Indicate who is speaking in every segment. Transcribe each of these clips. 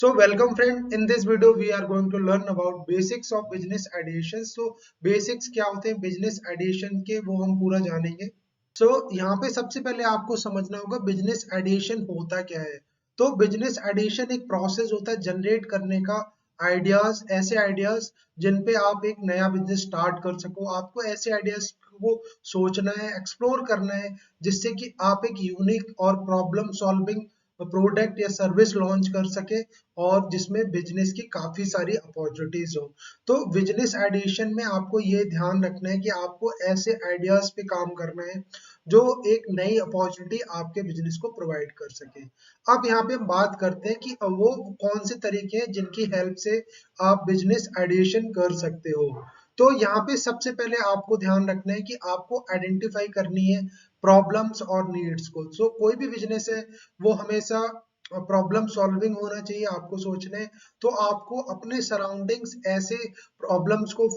Speaker 1: So welcome friend, in this video we are going to learn about basics of business addition. So basics क्या होते हैं business addition के, वो हम पूरा जानेंगे. So यहाँ पे सबसे पहले आपको समझना होगा business addition होता क्या है. तो business addition एक प्रोसेस होता है जनरेट करने का आइडियाज, ऐसे आइडियाज जिन पे आप एक नया बिजनेस स्टार्ट कर सको. आपको ऐसे आइडियाज को सोचना है, एक्सप्लोर करना है, जिससे कि आप एक यूनिक और प्रॉब्लम सॉल्विंग प्रोडक्ट या सर्विस लॉन्च कर सके और जिसमें बिजनेस की काफी सारी अपॉर्चुनिटीज हो. तो बिजनेस एडिशन में आपको ये ध्यान रखना है कि आपको ऐसे आइडियाज पे काम करना है जो एक नई अपॉर्चुनिटी आपके बिजनेस को प्रोवाइड कर सके. अब यहाँ पे हम बात करते हैं कि वो कौन से तरीके हैं जिनकी हेल्प से आप बिजनेस एडिशन कर सकते हो. तो यहाँ पे सबसे पहले आपको ध्यान रखना है कि आपको आइडेंटिफाई करनी है प्रॉब्लम्स और नीड्स को. सो कोई भी बिजनेस है वो हमेशा प्रॉब्लम सॉल्विंग होना चाहिए. आपको सोचना है तो आपको अपने सराउंडिंग्स ऐसे प्रॉब्लम्स को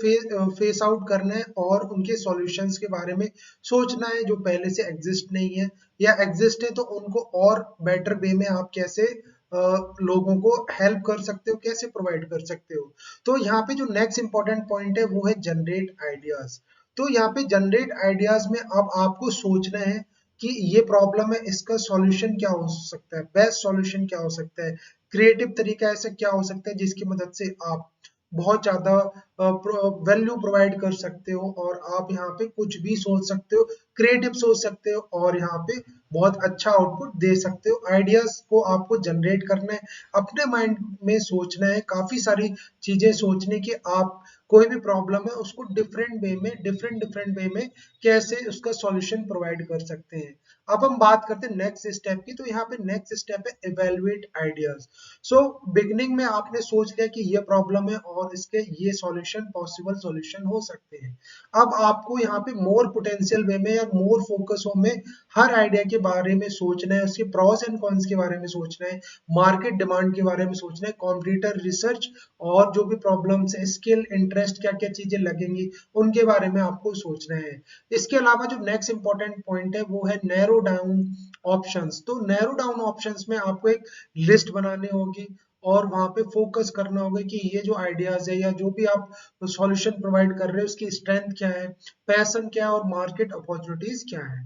Speaker 1: फेस आउट करना है और उनके सॉल्यूशंस के बारे में सोचना है जो पहले से एग्जिस्ट नहीं है, या एग्जिस्ट है तो उनको और बेटर वे में आप कैसे लोगों को हेल्प कर सकते हो, कैसे प्रोवाइड कर सकते हो. तो यहाँ पे जो नेक्स्ट इंपॉर्टेंट पॉइंट है वो है जनरेट आइडियाज. तो यहाँ पे जनरेट आइडियाज में अब आपको सोचना है कि ये प्रॉब्लम है, इसका सॉल्यूशन क्या हो सकता है, बेस्ट सॉल्यूशन क्या हो सकता है, क्रिएटिव तरीका ऐसा क्या हो सकता है जिसकी मदद से आप बहुत ज्यादा वैल्यू प्रोवाइड कर सकते हो और आप यहाँ पे कुछ भी सोच सकते हो, क्रिएटिव सोच सकते हो और यहाँ पे बहुत अच्छा आउटपुट दे सकते हो. आइडियाज को आपको जनरेट करना है, अपने माइंड में सोचना है, काफी सारी चीजें सोचने की. आप कोई भी प्रॉब्लम है उसको डिफरेंट वे में, डिफरेंट वे में कैसे उसका सॉल्यूशन प्रोवाइड कर सकते हैं. अब हम बात करते हैं नेक्स्ट स्टेप की. तो यहाँ पे नेक्स्ट स्टेप है इवेलुएट आइडियाज. सो बिगनिंग में आपने सोच लिया कि ये प्रॉब्लम है और इसके ये सॉल्यूशन, पॉसिबल सॉल्यूशन हो सकते हैं. अब आपको यहाँ पे मोर पोटेंशियल वे में या मोर फोकस में हर आइडिया के बारे में सोचना है, उसके प्रॉस एंड कॉन्स के बारे में सोचना है, मार्केट डिमांड के बारे में सोचना है, कॉम्पिटिटर रिसर्च और जो भी प्रॉब्लम्स है, स्किल, इंटरेस्ट, क्या क्या चीजें लगेंगी उनके बारे में आपको सोचना है. इसके अलावा जो नेक्स्ट इंपॉर्टेंट पॉइंट है वो है नैरो डाउन ऑप्शंस. तो नैरो डाउन ऑप्शंस में आपको एक लिस्ट बनानी होगी और वहां पे फोकस करना होगा कि ये जो आइडियाज है या जो भी आप सॉल्यूशन प्रोवाइड कर रहे हो उसकी स्ट्रेंथ क्या है, पैशन क्या है और मार्केट अपॉर्चुनिटीज क्या है.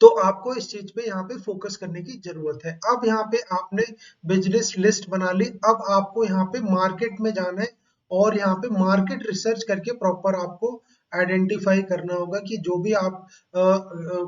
Speaker 1: तो आपको इस चीज पे यहाँ पे फोकस करने की जरूरत है. अब यहाँ पे आपने बिजनेस लिस्ट बना ली. अब आपको यहाँ पे मार्केट में जाना है और यहाँ पे मार्केट रिसर्च करके प्रॉपर आपको आइडेंटिफाई करना होगा कि जो भी आप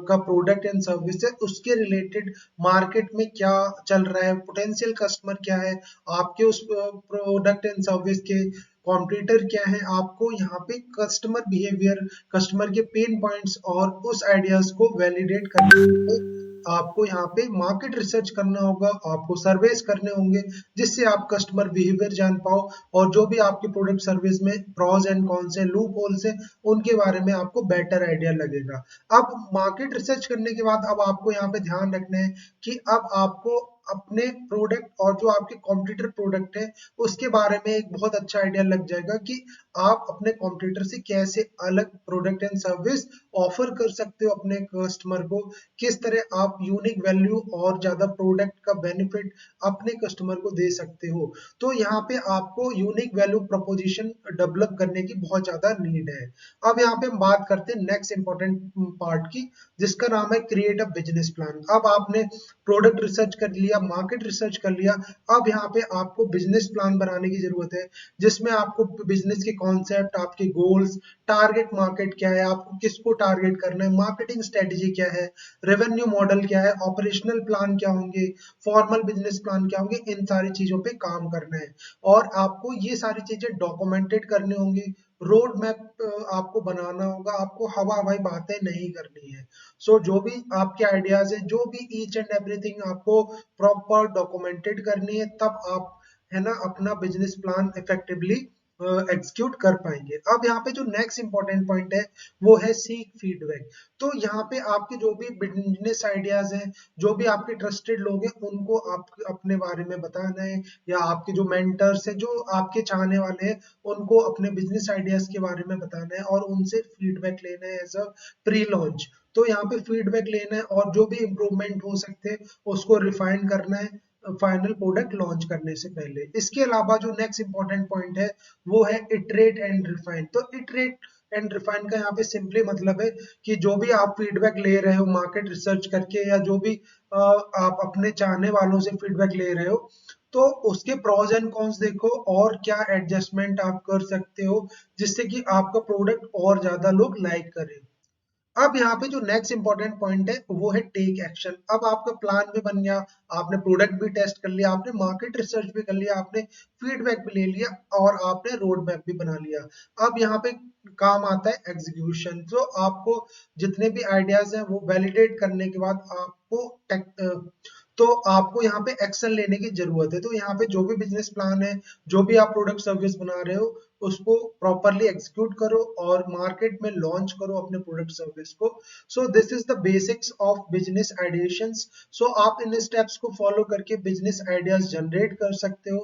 Speaker 1: का प्रोडक्ट एंड सर्विस है उसके रिलेटेड मार्केट में क्या चल रहा है, पोटेंशियल कस्टमर क्या है, आपके उस प्रोडक्ट एंड सर्विस के कॉम्पिटिटर क्या है. आपको यहाँ पे कस्टमर बिहेवियर, कस्टमर के पेन पॉइंट्स और उस आइडियाज को वैलिडेट करने के लिए आपको यहाँ पे मार्केट रिसर्च करना होगा, आपको सर्वेस करने होंगे जिससे आप कस्टमर बिहेवियर जान पाओ और जो भी आपके प्रोडक्ट सर्विस में प्रॉस एंड कॉन्स है, लूप होल्स है, उनके बारे में आपको बेटर आइडिया लगेगा. अब मार्केट रिसर्च करने के बाद अब आपको यहाँ पे ध्यान रखना है कि अब आपको अपने प्रोडक्ट और जो आपके कॉम्पिटिटर प्रोडक्ट है उसके बारे में एक बहुत अच्छा आइडिया लग जाएगा कि आप अपने कॉम्पिटिटर से कैसे अलग प्रोडक्ट एंड सर्विस ऑफर कर सकते हो अपने कस्टमर को, किस तरह आप यूनिक वैल्यू और ज्यादा प्रोडक्ट का बेनिफिट अपने कस्टमर को दे सकते हो. तो यहाँ पे आपको यूनिक वैल्यू प्रोपोजिशन डेवलप करने की बहुत ज्यादा नीड है. अब यहाँ पे हम बात करते हैं नेक्स्ट इंपॉर्टेंट पार्ट की, जिसका नाम है क्रिएट अ बिजनेस प्लान. अब आपने प्रोडक्ट रिसर्च कर लिया, मार्केट रिसर्च कर लिया, अब यहाँ पे आपको बिजनेस प्लान बनाने की जरूरत है जिसमें आपको बिजनेस के कॉन्सेप्ट, आपके गोल्स, टारगेट मार्केट क्या है, आपको किसको टारगेट करना है, मार्केटिंग स्ट्रेटेजी क्या है, रेवेन्यू मॉडल क्या है, ऑपरेशनल प्लान क्या होंगे, फॉर्मल बिजनेस प्लान क्या होंगे, इन सारी चीजों पे काम करना है. और आपको ये सारी चीजें डॉक्यूमेंटेड करनी होंगी, रोड मैप आपको बनाना होगा, आपको हवा हवाई बातें नहीं करनी है. सो जो भी आपके आइडियाज है, जो भी ईच एंड एवरीथिंग आपको प्रॉपर डॉक्यूमेंटेड करनी है, तब आप है ना अपना बिजनेस प्लान इफेक्टिवली एग्जीक्यूट कर पाएंगे. अब यहाँ पे जो नेक्स्ट इंपॉर्टेंट पॉइंट है वो है सीक फीडबैक. तो यहाँ पे आपके जो भी बिजनेस आइडियाज हैं, जो भी आपके ट्रस्टेड लोग हैं, उनको आप अपने बारे में बताना है, या आपके जो मेंटर्स हैं, जो आपके चाहने वाले हैं, उनको अपने बिजनेस आइडियाज के बारे में बताना है और उनसे फीडबैक लेना है एज अ प्री लॉन्च. तो यहाँ पे फीडबैक लेना है और जो भी इम्प्रूवमेंट हो सकते हैं उसको रिफाइन करना है. फाइनल प्रोडक्ट लॉन्च करने से पहले। इसके अलावा जो नेक्स्ट इंपॉर्टेंट पॉइंट है वो है इटरेट एंड रिफाइन। तो इटरेट एंड रिफाइन का यहाँ पे सिंपली मतलब है कि जो भी आप फीडबैक ले रहे हो मार्केट रिसर्च करके, या जो भी आप अपने चाहने वालों से फीडबैक ले रहे हो, तो उसके प्रोज एंड कॉन्स देखो और क्या एडजस्टमेंट आप कर सकते हो जिससे कि आपका प्रोडक्ट और ज्यादा लोग लाइक करें। अब यहाँ पे जो नेक्स्ट इंपॉर्टेंट पॉइंट है वो है टेक एक्शन। अब आपका प्लान भी बन गया, आपने प्रोडक्ट भी टेस्ट कर लिया, आपने मार्केट रिसर्च भी कर लिया, आपने फीडबैक भी ले लिया और आपने रोड मैप भी बना लिया। अब यहाँ पे काम आता है एग्जीक्यूशन। जो आपको जितने भी आइडियाज हैं वो वैलिडेट करने के बाद आपको तो आपको यहाँ पे एक्शन लेने की जरूरत है। तो यहाँ पे जो भी बिजनेस प्लान है, जो भी आप प्रोडक्ट सर्विस बना रहे हो, उसको प्रॉपरली एग्जीक्यूट करो और मार्केट में लॉन्च करो अपने प्रोडक्ट सर्विस को। So this is the basics of business ideations. So आप इन स्टेप्स को फॉलो करके बिजनेस आइडियाज जनरेट कर सकते हो।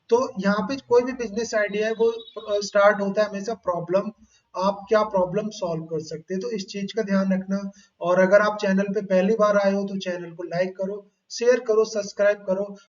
Speaker 1: तो यहाँ पे कोई भी बिजनेस आइडिया है वो स्टार्ट होता है हमेशा प्रॉब्लम, आप क्या प्रॉब्लम सॉल्व कर सकते हैं, तो इस चीज का ध्यान रखना। और अगर आप चैनल पे पहली बार आए हो तो चैनल को लाइक करो, शेयर करो, सब्सक्राइब करो।